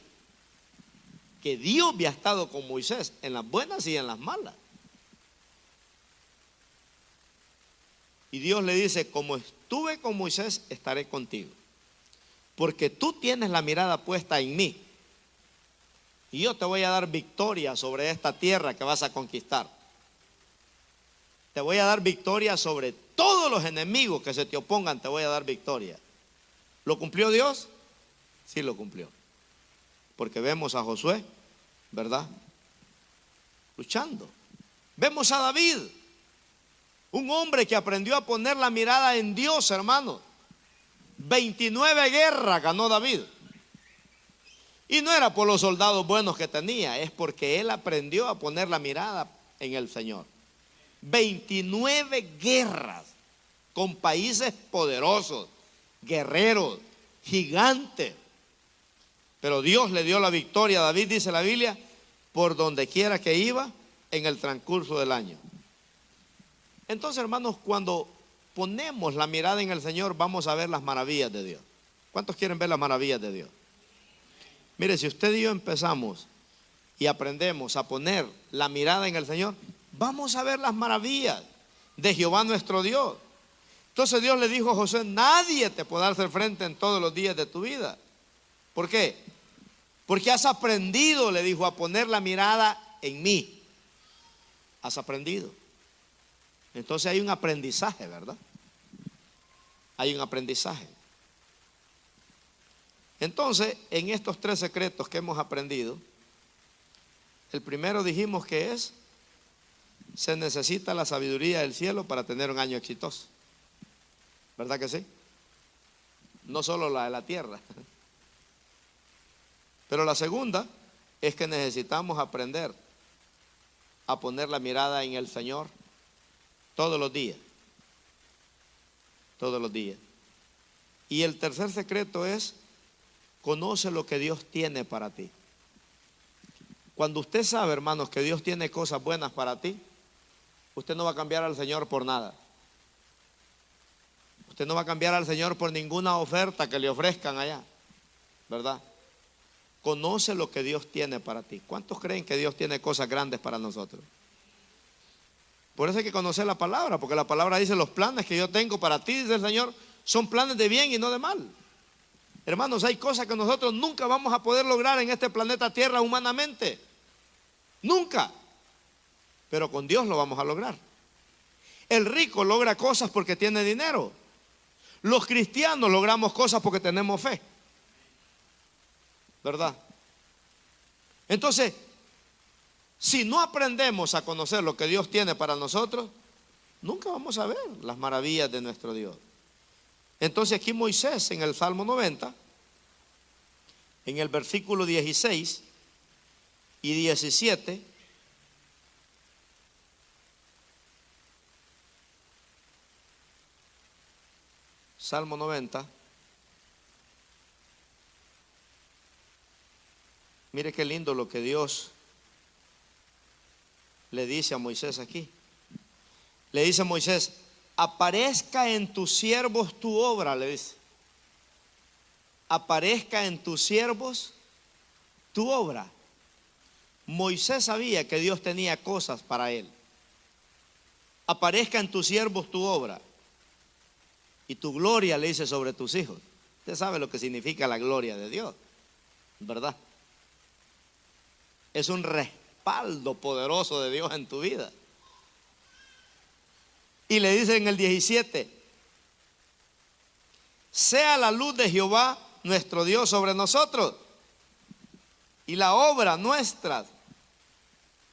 S1: que Dios había estado con Moisés en las buenas y en las malas. Y Dios le dice, como estuve con Moisés, estaré contigo. Porque tú tienes la mirada puesta en mí. Y yo te voy a dar victoria sobre esta tierra que vas a conquistar. Te voy a dar victoria sobre todos los enemigos que se te opongan, te voy a dar victoria. ¿Lo cumplió Dios? Sí lo cumplió. Porque vemos a Josué, ¿verdad?, luchando. Vemos a David, un hombre que aprendió a poner la mirada en Dios, hermano. 29 guerras ganó David. Y no era por los soldados buenos que tenía, es porque él aprendió a poner la mirada en el Señor. 29 guerras con países poderosos, guerreros, gigantes. Pero Dios le dio la victoria a David, dice la Biblia, por donde quiera que iba en el transcurso del año. Entonces, hermanos, cuando ponemos la mirada en el Señor, vamos a ver las maravillas de Dios. ¿Cuántos quieren ver las maravillas de Dios? Mire, si usted y yo empezamos y aprendemos a poner la mirada en el Señor, vamos a ver las maravillas de Jehová nuestro Dios. Entonces Dios le dijo a Josué: nadie te podrá hacer frente en todos los días de tu vida. ¿Por qué? Porque has aprendido, le dijo, a poner la mirada en mí. Has aprendido. Entonces hay un aprendizaje, ¿verdad? Hay un aprendizaje. Entonces, en estos 3 secretos que hemos aprendido, el primero dijimos que es: se necesita la sabiduría del cielo para tener un año exitoso. ¿Verdad que sí? No solo la de la tierra. Pero la segunda es que necesitamos aprender a poner la mirada en el Señor todos los días. Todos los días. Y el tercer secreto es: conoce lo que Dios tiene para ti. Cuando usted sabe, hermanos, que Dios tiene cosas buenas para ti, usted no va a cambiar al Señor por nada. Usted no va a cambiar al Señor por ninguna oferta que le ofrezcan allá, ¿verdad? Conoce lo que Dios tiene para ti. ¿Cuántos creen que Dios tiene cosas grandes para nosotros? Por eso hay que conocer la palabra, porque la palabra dice: los planes que yo tengo para ti, dice el Señor, son planes de bien y no de mal. Hermanos, hay cosas que nosotros nunca vamos a poder lograr en este planeta Tierra humanamente. Nunca. Pero con Dios lo vamos a lograr. El rico logra cosas porque tiene dinero. Los cristianos logramos cosas porque tenemos fe, ¿verdad? Entonces, si no aprendemos a conocer lo que Dios tiene para nosotros, nunca vamos a ver las maravillas de nuestro Dios. Entonces aquí Moisés, en el Salmo 90, en el versículo 16 y 17, Salmo 90, mire qué lindo lo que Dios le dice a Moisés aquí. Le dice a Moisés: aparezca en tus siervos tu obra, le dice. Aparezca en tus siervos tu obra. Moisés sabía que Dios tenía cosas para él. Aparezca en tus siervos tu obra. Y tu gloria, le dice, sobre tus hijos. Usted sabe lo que significa la gloria de Dios, ¿verdad? Es un respaldo poderoso de Dios en tu vida. Y le dice en el 17: sea la luz de Jehová nuestro Dios sobre nosotros, y la obra nuestras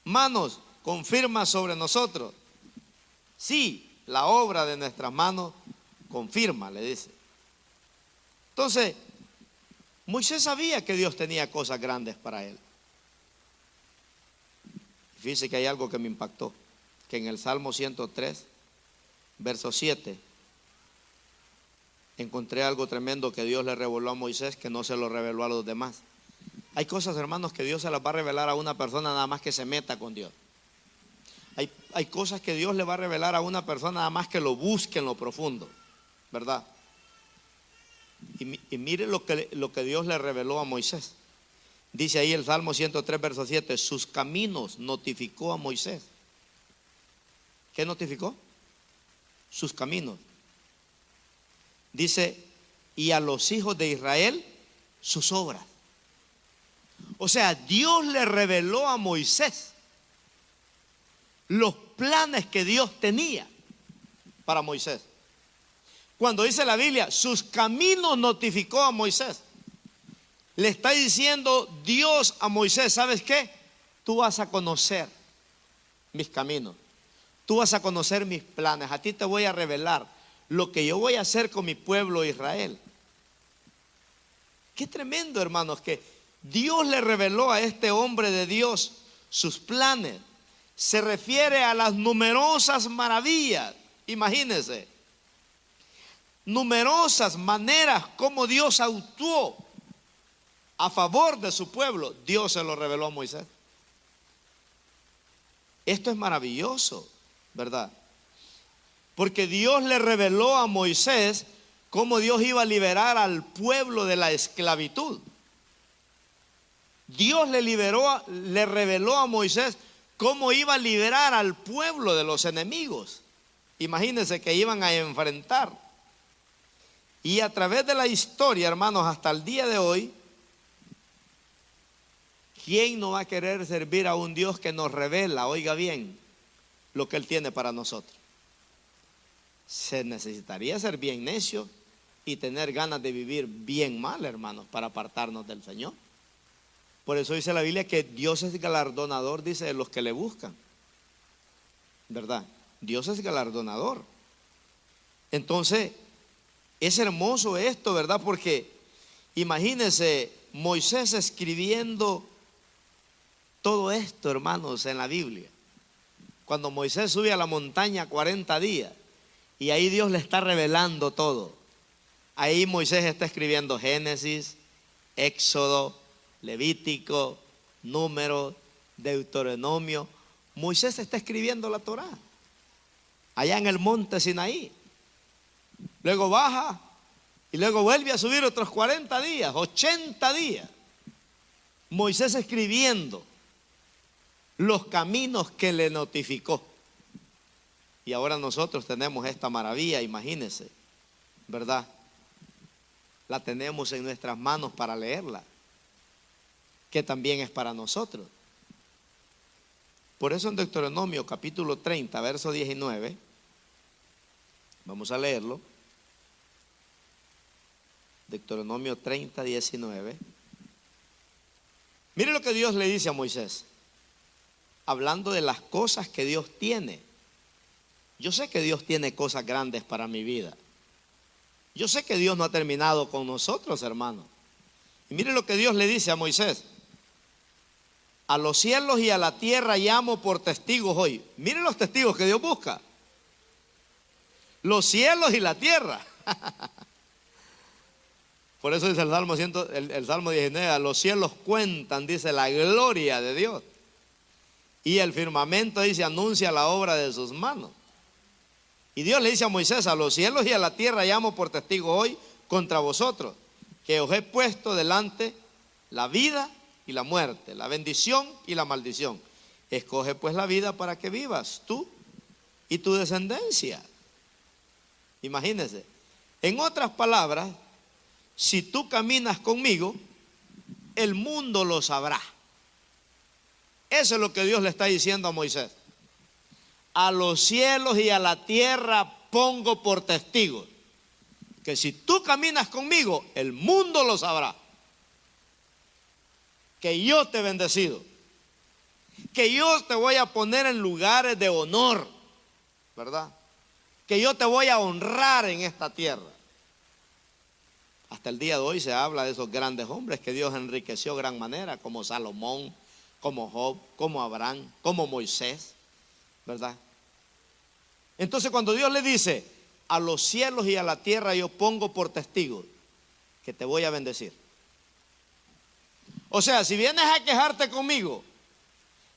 S1: manos confirma sobre nosotros. Sí, la obra de nuestras manos confirma, le dice. Entonces, Moisés sabía que Dios tenía cosas grandes para él. Fíjese que hay algo que me impactó, que en el Salmo 103, verso 7, encontré algo tremendo que Dios le reveló a Moisés, que no se lo reveló a los demás. Hay cosas, hermanos, que Dios se las va a revelar a una persona nada más que se meta con Dios. Hay cosas que Dios le va a revelar a una persona nada más que lo busque en lo profundo, ¿verdad? Y mire lo que Dios le reveló a Moisés. Dice ahí el Salmo 103, verso 7: sus caminos notificó a Moisés. ¿Qué notificó? Sus caminos. Dice: y a los hijos de Israel sus obras. O sea, Dios le reveló a Moisés los planes que Dios tenía para Moisés. Cuando dice la Biblia, sus caminos notificó a Moisés, le está diciendo Dios a Moisés: ¿sabes qué? Tú vas a conocer mis caminos. Tú vas a conocer mis planes. A ti te voy a revelar lo que yo voy a hacer con mi pueblo Israel. Qué tremendo, hermanos, que Dios le reveló a este hombre de Dios sus planes. Se refiere a las numerosas maravillas. Imagínense, numerosas maneras como Dios actuó a favor de su pueblo. Dios se lo reveló a Moisés. Esto es maravilloso, ¿verdad? Porque Dios le reveló a Moisés cómo Dios iba a liberar al pueblo de la esclavitud. Dios le reveló a Moisés cómo iba a liberar al pueblo de los enemigos. Imagínense que iban a enfrentar. Y a través de la historia, hermanos, hasta el día de hoy, ¿quién no va a querer servir a un Dios que nos revela, oiga bien, lo que Él tiene para nosotros? Se necesitaría ser bien necio y tener ganas de vivir bien mal, hermanos, para apartarnos del Señor. Por eso dice la Biblia que Dios es galardonador, dice, de los que le buscan, ¿verdad? Dios es galardonador. Entonces, es hermoso esto, ¿verdad? Porque imagínense Moisés escribiendo todo esto, hermanos, en la Biblia. Cuando Moisés sube a la montaña 40 días y ahí Dios le está revelando todo. Ahí Moisés está escribiendo Génesis, Éxodo, Levítico, Números, Deuteronomio. Moisés está escribiendo la Torá allá en el monte Sinaí. Luego baja y luego vuelve a subir otros 40 días, 80 días. Moisés escribiendo los caminos que le notificó. Y ahora nosotros tenemos esta maravilla, imagínense, ¿verdad? La tenemos en nuestras manos para leerla, que también es para nosotros. Por eso en Deuteronomio capítulo 30, verso 19, vamos a leerlo. Deuteronomio 30, 19. Mire lo que Dios le dice a Moisés, hablando de las cosas que Dios tiene. Yo sé que Dios tiene cosas grandes para mi vida. Yo sé que Dios no ha terminado con nosotros, hermanos. Y mire lo que Dios le dice a Moisés: a los cielos y a la tierra llamo por testigos hoy. Mire los testigos que Dios busca. Los cielos y la tierra. Por eso dice el Salmo 19, a los cielos cuentan, dice, la gloria de Dios. Y el firmamento, dice, anuncia la obra de sus manos. Y Dios le dice a Moisés: a los cielos y a la tierra llamo por testigo hoy contra vosotros, que os he puesto delante la vida y la muerte, la bendición y la maldición. Escoge pues la vida para que vivas tú y tu descendencia. Imagínense. En otras palabras, si tú caminas conmigo, el mundo lo sabrá. Eso es lo que Dios le está diciendo a Moisés. A los cielos y a la tierra pongo por testigos que si tú caminas conmigo, el mundo lo sabrá. Que yo te he bendecido, que yo te voy a poner en lugares de honor, ¿verdad? Que yo te voy a honrar en esta tierra. Hasta el día de hoy se habla de esos grandes hombres que Dios enriqueció de gran manera, como Salomón, como Job, como Abraham, como Moisés, ¿verdad? Entonces cuando Dios le dice: a los cielos y a la tierra yo pongo por testigos que te voy a bendecir. O sea, si vienes a quejarte conmigo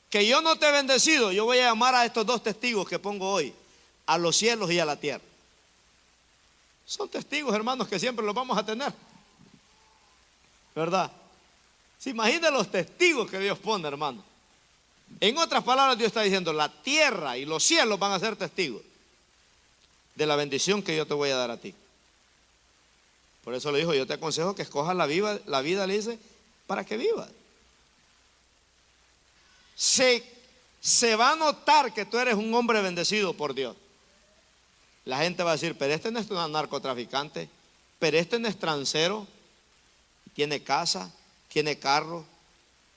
S1: que yo no te he bendecido, yo voy a llamar a estos dos testigos que pongo hoy, a los cielos y a la tierra. Son testigos, hermanos, que siempre los vamos a tener, ¿verdad? Se imagina los testigos que Dios pone, hermano. En otras palabras, Dios está diciendo: la tierra y los cielos van a ser testigos de la bendición que yo te voy a dar a ti. Por eso le dijo: yo te aconsejo que escojas la vida, le dice, para que vivas. Se va a notar que tú eres un hombre bendecido por Dios. La gente va a decir: pero este no es un narcotraficante, pero este no es transero, tiene casa, tiene carro,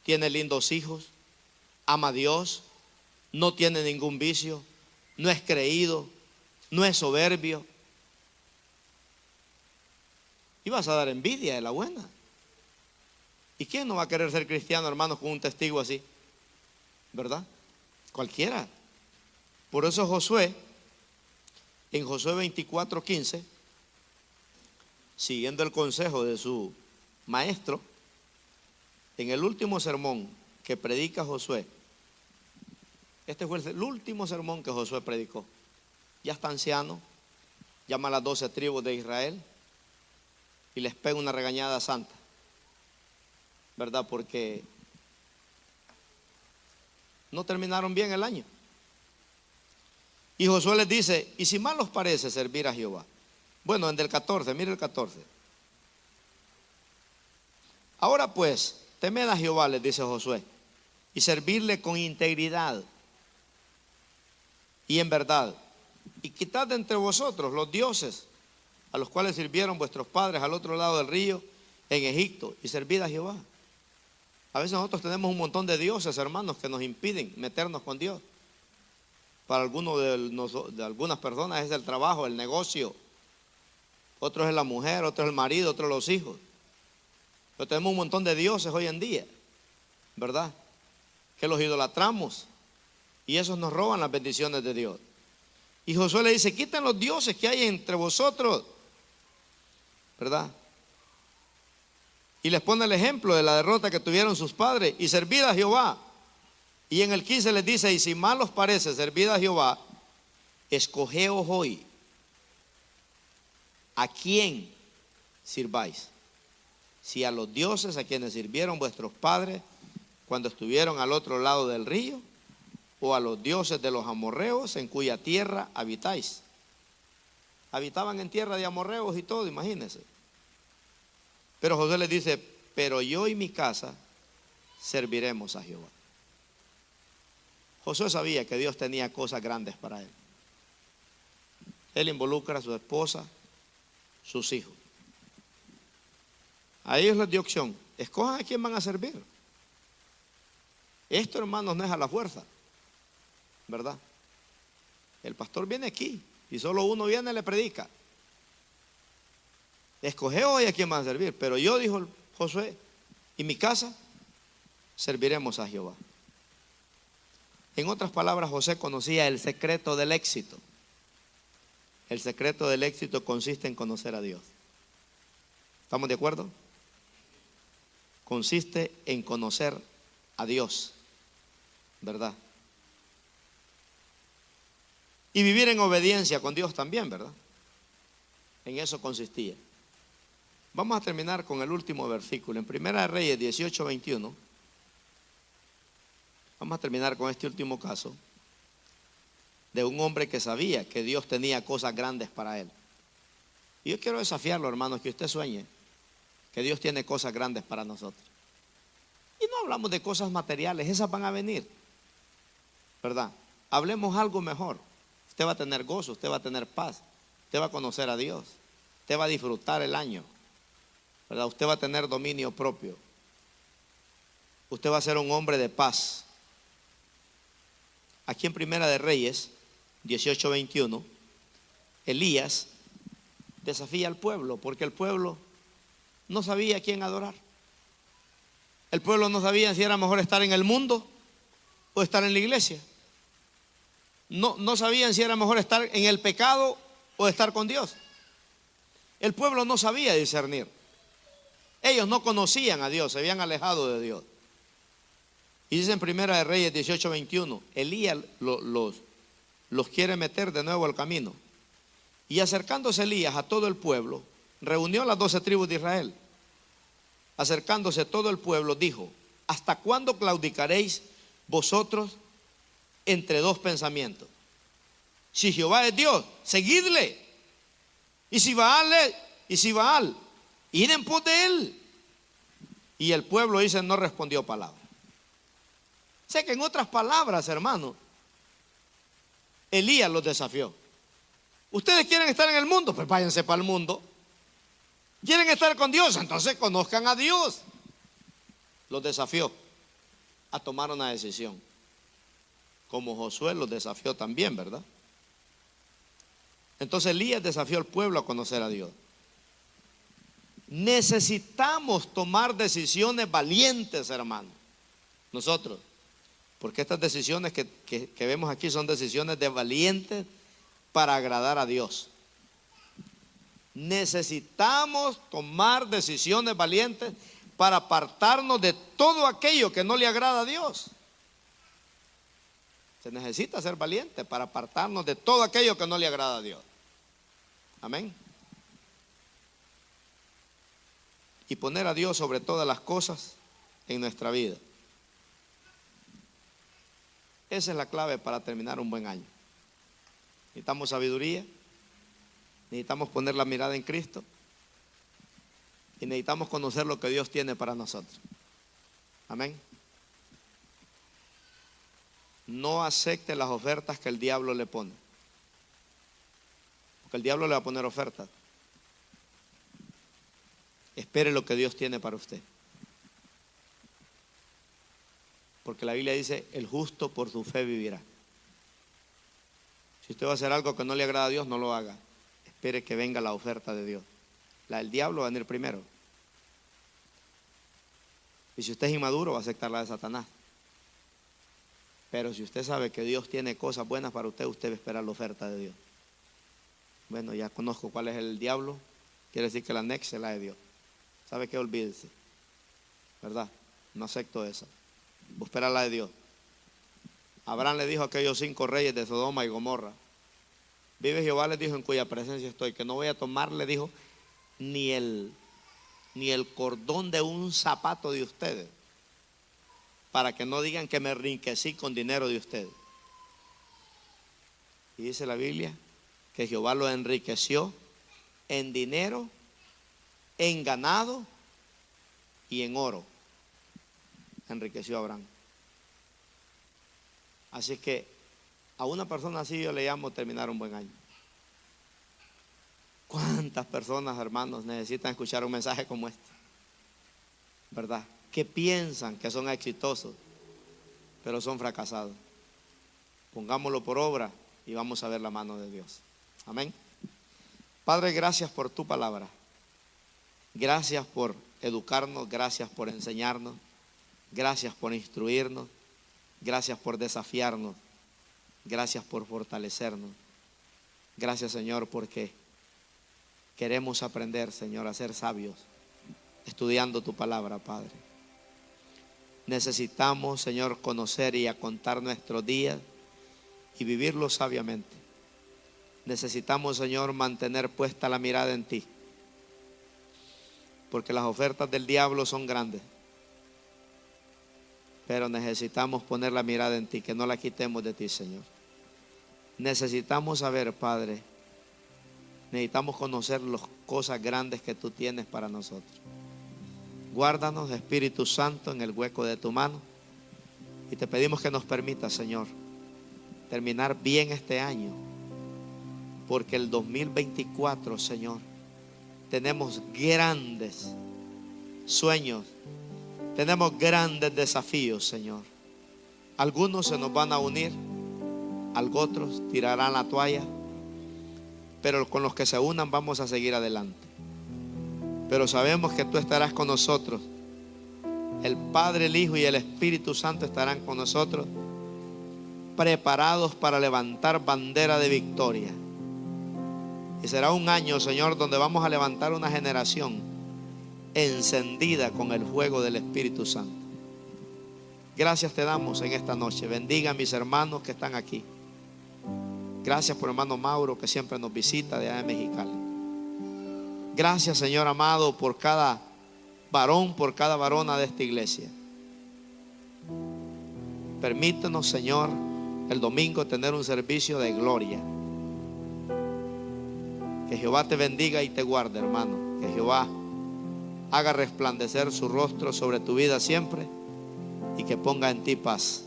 S1: tiene lindos hijos, ama a Dios, no tiene ningún vicio, no es creído, no es soberbio. Y vas a dar envidia de la buena. ¿Y quién no va a querer ser cristiano, hermanos, con un testigo así? ¿Verdad? Cualquiera. Por eso Josué, en Josué 24:15, siguiendo el consejo de su maestro, en el último sermón que predica Josué, este fue el último sermón que Josué predicó. Ya está anciano, llama a las 12 tribus de Israel y les pega una regañada santa, ¿verdad? Porque no terminaron bien el año. Y Josué les dice: ¿y si mal os parece servir a Jehová? Bueno, en el 14, mire el 14. Ahora pues, temed a Jehová, les dice Josué, y servirle con integridad y en verdad, y quitad de entre vosotros los dioses a los cuales sirvieron vuestros padres al otro lado del río en Egipto, y servid a Jehová. A veces nosotros tenemos un montón de dioses, hermanos, que nos impiden meternos con Dios. Para algunos de algunas personas es el trabajo, el negocio, otros es la mujer, otros es el marido, otros los hijos. Pero tenemos un montón de dioses hoy en día, ¿verdad? Que los idolatramos y esos nos roban las bendiciones de Dios. Y Josué le dice: quiten los dioses que hay entre vosotros, ¿verdad? Y les pone el ejemplo de la derrota que tuvieron sus padres, y servid a Jehová. Y en el 15 les dice: y si mal os parece servid a Jehová, escogeos hoy a quién sirváis, si a los dioses a quienes sirvieron vuestros padres cuando estuvieron al otro lado del río, o a los dioses de los amorreos en cuya tierra habitáis. Habitaban en tierra de amorreos y todo, imagínense. Pero Josué les dice: pero yo y mi casa serviremos a Jehová. Josué sabía que Dios tenía cosas grandes para él. Él involucra a su esposa, sus hijos. A ellos les dio opción: escojan a quién van a servir. Esto, hermanos, no es a la fuerza, ¿verdad? El pastor viene aquí y solo uno viene y le predica. Escoge hoy a quién van a servir. Pero yo, dijo Josué, y mi casa serviremos a Jehová. En otras palabras, José conocía el secreto del éxito. El secreto del éxito consiste en conocer a Dios. ¿Estamos de acuerdo? Consiste en conocer a Dios, ¿verdad? Y vivir en obediencia con Dios también, ¿verdad? En eso consistía. Vamos a terminar con el último versículo, en Primera de Reyes 18:21. Vamos a terminar con este último caso de un hombre que sabía que Dios tenía cosas grandes para él. Y yo quiero desafiarlo, hermanos, que usted sueñe que Dios tiene cosas grandes para nosotros. Y no hablamos de cosas materiales, esas van a venir, ¿verdad? Hablemos algo mejor. Usted va a tener gozo, usted va a tener paz, usted va a conocer a Dios, usted va a disfrutar el año, ¿verdad? Usted va a tener dominio propio, usted va a ser un hombre de paz. Aquí en Primera de Reyes 18:21, Elías desafía al pueblo, porque el pueblo no sabía a quién adorar. El pueblo no sabía si era mejor estar en el mundo o estar en la iglesia. No sabían si era mejor estar en el pecado o estar con Dios. El pueblo no sabía discernir. Ellos no conocían a Dios, se habían alejado de Dios. Y dice en Primera de Reyes 18:21, Elías los quiere meter de nuevo al camino. Y acercándose Elías a todo el pueblo, reunió a las 12 tribus de Israel. Acercándose todo el pueblo, dijo: ¿hasta cuándo claudicaréis vosotros entre dos pensamientos? Si Jehová es Dios, seguidle. Y si Baal, id en pos de él. Y el pueblo, dice, no respondió palabra. Sé que en otras palabras, hermano, Elías los desafió. ¿Ustedes quieren estar en el mundo? Pues váyanse para el mundo. ¿Quieren estar con Dios? Entonces conozcan a Dios. Los desafió a tomar una decisión. como Josué los desafió también, ¿verdad? Entonces Elías desafió al pueblo a conocer a Dios. Necesitamos tomar decisiones valientes, hermano, nosotros, porque estas decisiones que vemos aquí son decisiones de valientes para agradar a Dios. Necesitamos tomar decisiones valientes para apartarnos de todo aquello que no le agrada a Dios. Se necesita ser valiente para apartarnos de todo aquello que no le agrada a Dios. Amén. Y poner a Dios sobre todas las cosas en nuestra vida. Esa es la clave para terminar un buen año. Necesitamos sabiduría, necesitamos poner la mirada en Cristo y necesitamos conocer lo que Dios tiene para nosotros. Amén. No acepte las ofertas que el diablo le pone, porque el diablo le va a poner ofertas. Espere lo que Dios tiene para usted, porque la Biblia dice: el justo por su fe vivirá. Si usted va a hacer algo que no le agrada a Dios, no lo haga. Espere que venga la oferta de Dios. La del diablo va a venir primero, y si usted es inmaduro, va a aceptar la de Satanás. Pero si usted sabe que Dios tiene cosas buenas para usted, usted va a esperar la oferta de Dios. Bueno, ya conozco cuál es el diablo, quiere decir que la anexe la de Dios. ¿Sabe qué? Olvídese, ¿verdad? No acepto esa. Voy a esperar la de Dios. Abraham le dijo a aquellos 5 reyes de Sodoma y Gomorra: vive Jehová, les dijo, en cuya presencia estoy, que no voy a tomar, le dijo, ni el cordón de un zapato de ustedes, para que no digan que me enriquecí con dinero de ustedes. Y dice la Biblia que Jehová lo enriqueció en dinero, en ganado y en oro. Enriqueció a Abraham. Así que a una persona así yo le llamo terminar un buen año. ¿Cuántas personas, hermanos, necesitan escuchar un mensaje como este? ¿Verdad? Que piensan que son exitosos, pero son fracasados. Pongámoslo por obra y vamos a ver la mano de Dios. Amén. Padre, gracias por tu palabra. Gracias por educarnos, gracias por enseñarnos, gracias por instruirnos, gracias por desafiarnos, gracias por fortalecernos. Gracias, Señor, porque queremos aprender, Señor, a ser sabios, estudiando tu palabra, Padre. Necesitamos, Señor, conocer y a contar nuestros días y vivirlos sabiamente. Necesitamos, Señor, mantener puesta la mirada en ti, porque las ofertas del diablo son grandes, pero necesitamos poner la mirada en ti, que no la quitemos de ti, Señor. Necesitamos saber, Padre, necesitamos conocer las cosas grandes que tú tienes para nosotros. Guárdanos, Espíritu Santo, en el hueco de tu mano, y te pedimos que nos permita, Señor, terminar bien este año, porque el 2024, Señor, tenemos grandes sueños, tenemos grandes desafíos, Señor. Algunos se nos van a unir, otros tirarán la toalla, pero con los que se unan vamos a seguir adelante. Pero sabemos que tú estarás con nosotros. El Padre, el Hijo y el Espíritu Santo estarán con nosotros, preparados para levantar bandera de victoria. Y será un año, Señor, donde vamos a levantar una generación encendida con el fuego del Espíritu Santo. Gracias te damos en esta noche. Bendiga a mis hermanos que están aquí. Gracias por hermano Mauro, que siempre nos visita de allá de Mexicali. Gracias, Señor amado, por cada varón, por cada varona de esta iglesia. Permítenos, Señor, el domingo tener un servicio de gloria. Que Jehová te bendiga y te guarde, hermano. Que Jehová haga resplandecer su rostro sobre tu vida siempre y que ponga en ti paz.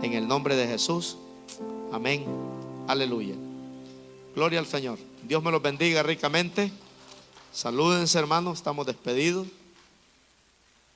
S1: En el nombre de Jesús. Amén. Aleluya. Gloria al Señor. Dios me los bendiga ricamente. Salúdense, hermanos. Estamos despedidos.